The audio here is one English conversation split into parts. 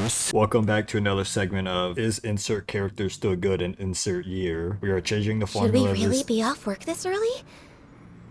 Yes! Welcome back to another segment of Is Insert Character Still Good in Insert Year? We are changing the Should we formula of really this. be off work this early?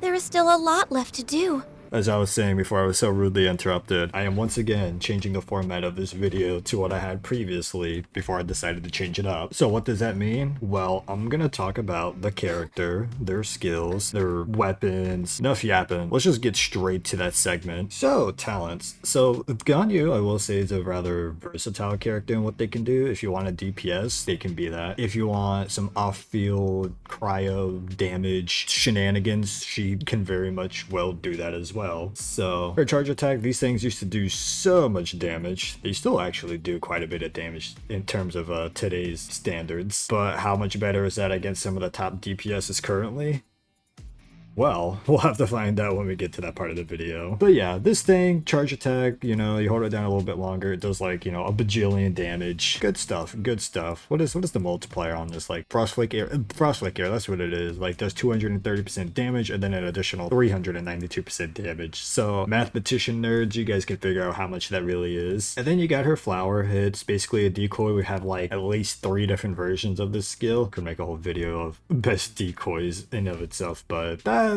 There is still a lot left to do. As I was saying before I was so rudely interrupted, I am once again changing the format of this video to what I had previously before I decided to change it up. So what does that mean? Well, I'm gonna talk about the character, their skills, their weapons, enough yapping. Let's just get straight to that segment. So, talents. So, Ganyu, I will say, is a rather versatile character in what they can do. If you want a DPS, they can be that. If you want some off-field cryo damage shenanigans, she can very much well do that as well. So her charge attack, these things used to do so much damage. They still actually do quite a bit of damage in terms of today's standards. But how much better is that against some of the top DPSs currently? Well, we'll have to find out when we get to that part of the video. But yeah, this thing, charge attack, you know, you hold it down a little bit longer, it does like, you know, a bajillion damage. Good stuff, good stuff. What is the multiplier on this? Like Frostflake Air, that's what it is. Like does 230% damage and then an additional 392% damage. So mathematician nerds, you guys can figure out how much that really is. And then you got her flower. It's basically a decoy. We have like at least 3 different versions of this skill. Could make a whole video of best decoys in of itself, but that's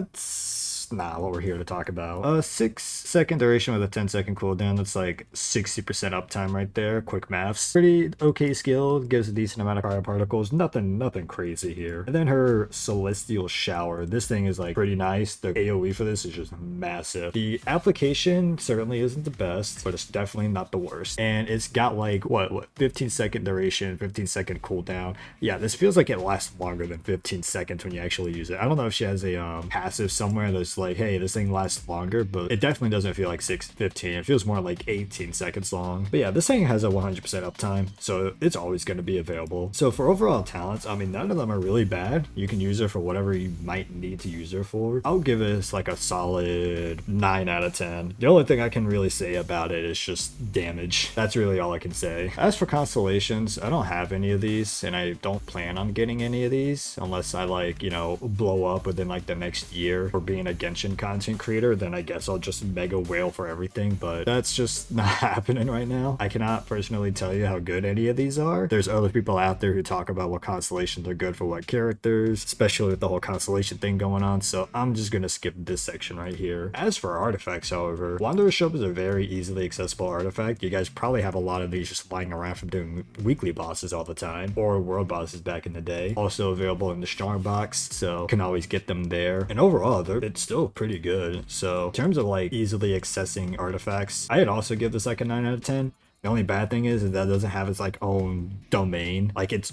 not what we're here to talk about. 6-second duration with a 10-second cooldown. That's like 60% uptime right there. Quick maths. Pretty okay skill. Gives a decent amount of cryo particles. Nothing crazy here. And then her celestial shower. This thing is like pretty nice. The AoE for this is just massive. The application certainly isn't the best, but it's definitely not the worst. And it's got like what 15-second duration, 15-second cooldown. Yeah, this feels like it lasts longer than 15 seconds when you actually use it. I don't know if she has a passive somewhere that's like, hey, this thing lasts longer, but it definitely doesn't feel like 15. It feels more like 18 seconds long. But yeah, this thing has a 100% uptime, so it's always going to be available. So for overall talents, I mean, none of them are really bad. You can use her for whatever you might need to use her for. I'll give this like a solid 9 out of 10. The only thing I can really say about it is just damage. That's really all I can say. As for constellations, I don't have any of these, and I don't plan on getting any of these unless I like, you know, blow up within like the next year for being a Genshin content creator. Then I guess I'll just mega whale for everything, but that's just not happening right now. I cannot personally tell you how good any of these are. There's other people out there who talk about what constellations are good for what characters, especially with the whole constellation thing going on, so I'm just gonna skip this section right here. As for artifacts, however, Wanderer's Shop is a very easily accessible artifact. You guys probably have a lot of these just lying around from doing weekly bosses all the time, or world bosses back in the day. Also available in the strong box, so you can always get them there. And overall, it's still pretty good. So in terms of like easily accessing artifacts, I'd also give this like a 9 out of 10. The only bad thing is that doesn't have its like own domain. Like it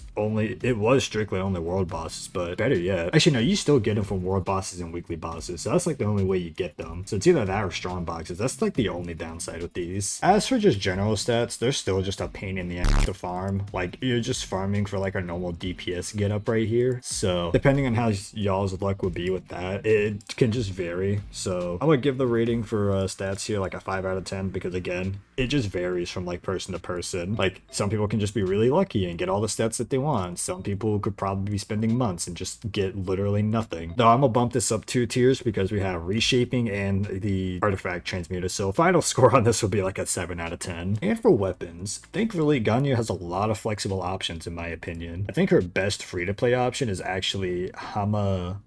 was strictly only world bosses, but better yet. Actually, no, you still get them from world bosses and weekly bosses. So that's like the only way you get them. So it's either that or strong boxes. That's like the only downside with these. As for just general stats, they're still just a pain in the ass to farm. Like you're just farming for like a normal DPS get up right here. So depending on how y'all's luck would be with that, it can just vary. So I would give the rating for stats here like a 5 out of 10 because again, it just varies from like person to person. Like some people can just be really lucky and get all the stats that they want. Some people could probably be spending months and just get literally nothing. Though I'm gonna bump this up 2 tiers because we have reshaping and the artifact transmuter. So final score on this will be like a 7 out of 10. And for weapons, thankfully Ganyu has a lot of flexible options in my opinion. I think her best free-to-play option is actually umamusume.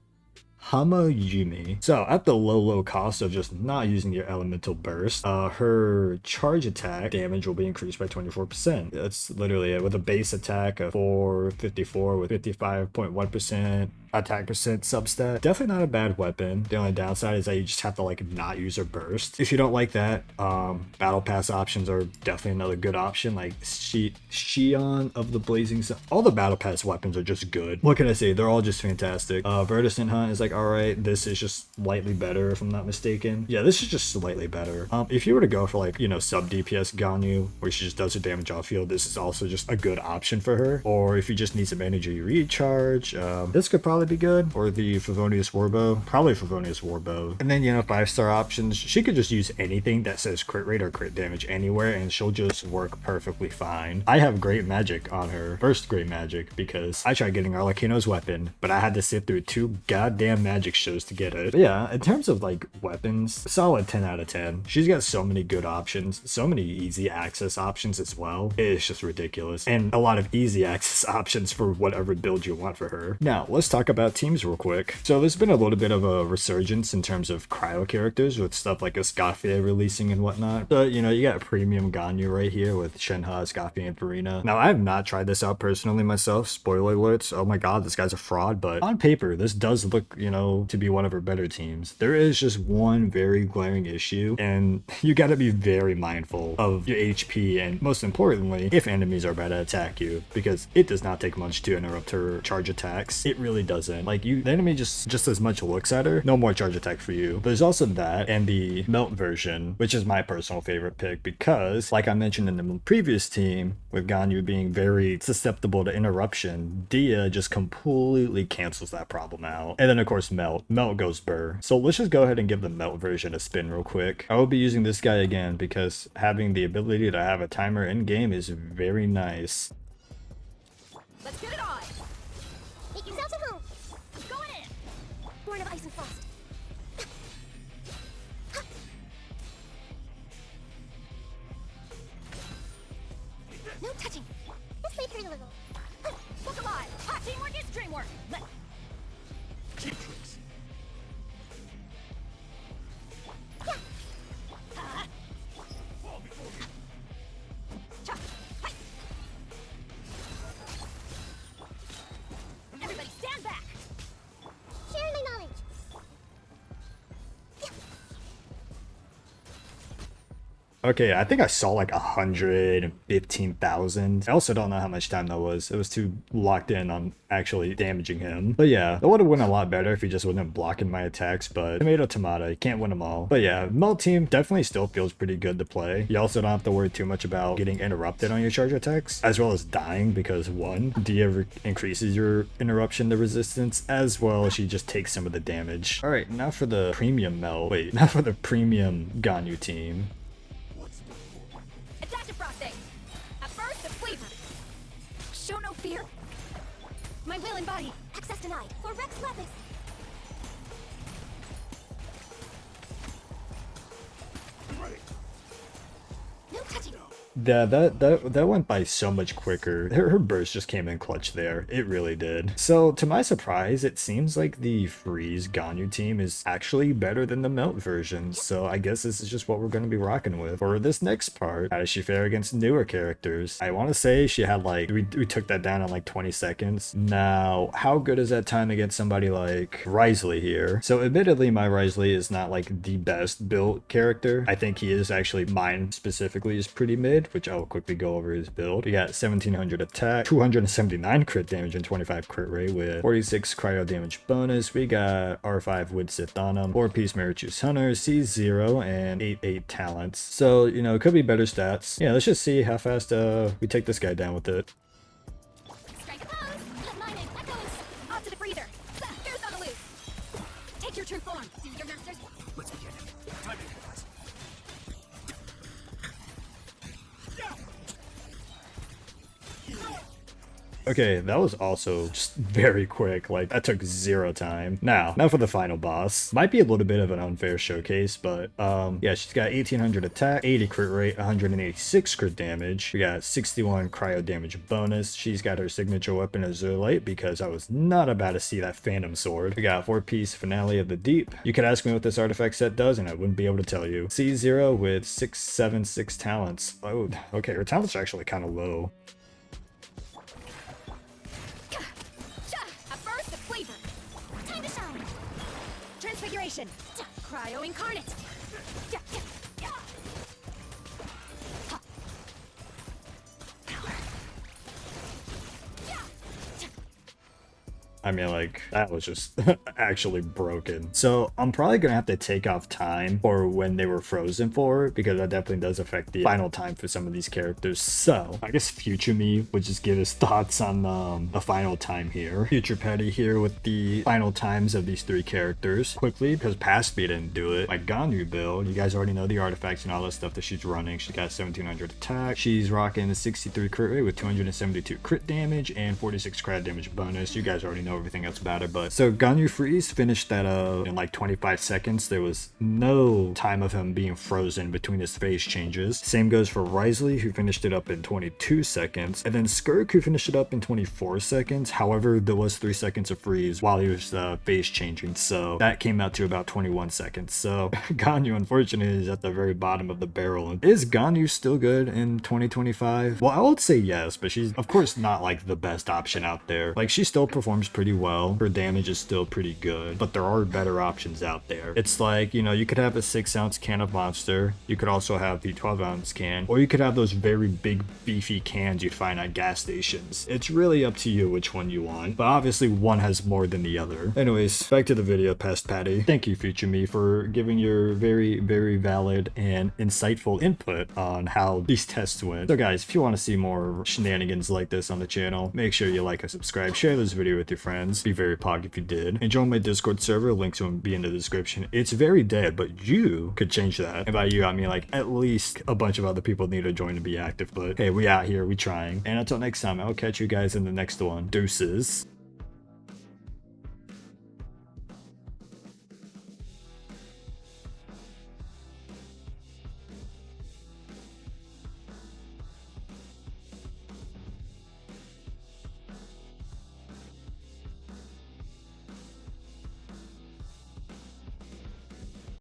So at the low cost of just not using your elemental burst, her charge attack damage will be increased by 24%. That's literally it, with a base attack of 454 with 55.1% attack percent substat. Definitely not a bad weapon. The only downside is that you just have to like not use her burst. If you don't like that, battle pass options are definitely another good option. Like Shion of the Blazing Sun. All the battle pass weapons are just good. What can I say? They're all just fantastic. Verdicent Hunt is like alright. This is just slightly better if I'm not mistaken. Yeah, this is just slightly better. If you were to go for like, you know, sub DPS Ganyu, where she just does her damage off field, this is also just a good option for her. Or if you just need some energy recharge, this could probably probably be good. Or the Favonius Warbow. Probably Favonius Warbow. And then, you know, 5-star options. She could just use anything that says crit rate or crit damage anywhere, and she'll just work perfectly fine. I have great magic on her. First great magic, because I tried getting Arlecchino's weapon, but I had to sit through 2 goddamn magic shows to get it. But yeah, in terms of like weapons, solid 10 out of 10. She's got so many good options, so many easy access options as well. It's just ridiculous. And a lot of easy access options for whatever build you want for her. Now, let's talk about teams real quick. So there's been a little bit of a resurgence in terms of cryo characters with stuff like Escafia releasing and whatnot. But, you know, you got premium Ganyu right here with Shenhe, Escafia, and Farina. Now, I have not tried this out personally myself. Spoiler alerts. Oh my god, this guy's a fraud. But on paper, this does look, you know, to be one of her better teams. There is just one very glaring issue, and you gotta be very mindful of your HP, and most importantly, if enemies are about to attack you, because it does not take much to interrupt her charge attacks. It really doesn't. Like, the enemy just as much looks at her, no more charge attack for you. There's also that, and the melt version, which is my personal favorite pick, because like I mentioned in the previous team, with Ganyu being very susceptible to interruption, Dia just completely cancels that problem out. And then of course melt goes burr. So let's just go ahead and give the melt version a spin real quick. I will be using this guy again because having the ability to have a timer in game is very nice. Let's get it on! Make yourselves at home! I'm going in! Born of ice and frost. No touching! Let's make her a little. Look alive! Hot teamwork is dreamwork! Let... Cheap tricks! Yeah! Everybody stand back! Sharing my knowledge! Okay, I think I saw like 115,000. I also don't know how much time that was. It was too locked in on actually damaging him. But yeah, that would have went a lot better if he just wasn't blocking my attacks, but tomato, you can't win them all. But yeah, melt team definitely still feels pretty good to play. You also don't have to worry too much about getting interrupted on your charge attacks, as well as dying, because one, Dia increases your interruption to resistance, as well as she just takes some of the damage. All right, now for the premium melt. Wait, now for the premium Ganyu team. Adaptive frosting! A burst of flavor! Show no fear! My will and body! Access denied! For Rex Lapis! No touching! That went by so much quicker. Her burst just came in clutch there. It really did. So to my surprise, it seems like the Freeze Ganyu team is actually better than the Melt version. So I guess this is just what we're going to be rocking with. For this next part, how does she fare against newer characters? I want to say she had like, we took that down in like 20 seconds. Now, how good is that time against somebody like Wriothesley here? So admittedly, my Wriothesley is not like the best built character. I think he is actually, mine specifically is pretty mid, which I'll quickly go over his build. We got 1700 attack, 279 crit damage, and 25 crit rate with 46 cryo damage bonus. We got R5 with Sith on him, 4-piece Marichus Hunter, C0, and 8 talents. So, you know, it could be better stats. Yeah, let's just see how fast we take this guy down with it. Strike a pose! Let mine in! Echoes! Off to the freezer! Goose on the loose! Take your true form! See your masters! Let's begin. Time to advance. Okay, that was also just very quick. Like, that took 0 time. Now for the final boss. Might be a little bit of an unfair showcase, but yeah, she's got 1800 attack, 80 crit rate, 186 crit damage. We got 61 cryo damage bonus. She's got her signature weapon Azurite, because I was not about to see that Phantom Sword. We got 4-piece Finale of the Deep. You could ask me what this artifact set does, and I wouldn't be able to tell you. C0 with 676 talents. Oh, okay, her talents are actually kind of low. A burst of flavor! Time to shine! Transfiguration! Cryo incarnate! I mean, like, that was just actually broken. So I'm probably gonna have to take off time for when they were frozen for, because that definitely does affect the final time for some of these characters. So I guess future me would just give his thoughts on the final time here. Future Petty here with the final times of these three characters. Quickly, because past me didn't do it. My Ganyu build, you guys already know the artifacts and all that stuff that she's running. She got 1700 attack. She's rocking a 63 crit rate with 272 crit damage and 46 crit damage bonus. You guys already know everything else about her. But so Ganyu freeze finished that in like 25 seconds. There was no time of him being frozen between his phase changes. Same goes for Risley, who finished it up in 22 seconds, and then Skirk, who finished it up in 24 seconds. However, there was 3 seconds of freeze while he was phase changing, so that came out to about 21 seconds. So Ganyu unfortunately is at the very bottom of the barrel. Is Ganyu still good in 2025? Well, I would say yes, but she's of course not like the best option out there. Like, she still performs pretty well. Her damage is still pretty good, but there are better options out there. It's like, you know, you could have a 6-ounce can of Monster. You could also have the 12-ounce can, or you could have those very big beefy cans you'd find at gas stations. It's really up to you which one you want, but obviously one has more than the other. Anyways, back to the video, past Patty. Thank you, future me, for giving your very, very valid and insightful input on how these tests went. So guys, if you want to see more shenanigans like this on the channel, make sure you like and subscribe, share this video with your friends, be very pog if you did, and join my Discord server, links will be in the description. It's very dead, but you could change that. And by you, I mean like at least a bunch of other people need to join to be active, but hey, we out here, we trying. And until next time, I'll catch you guys in the next one. Deuces.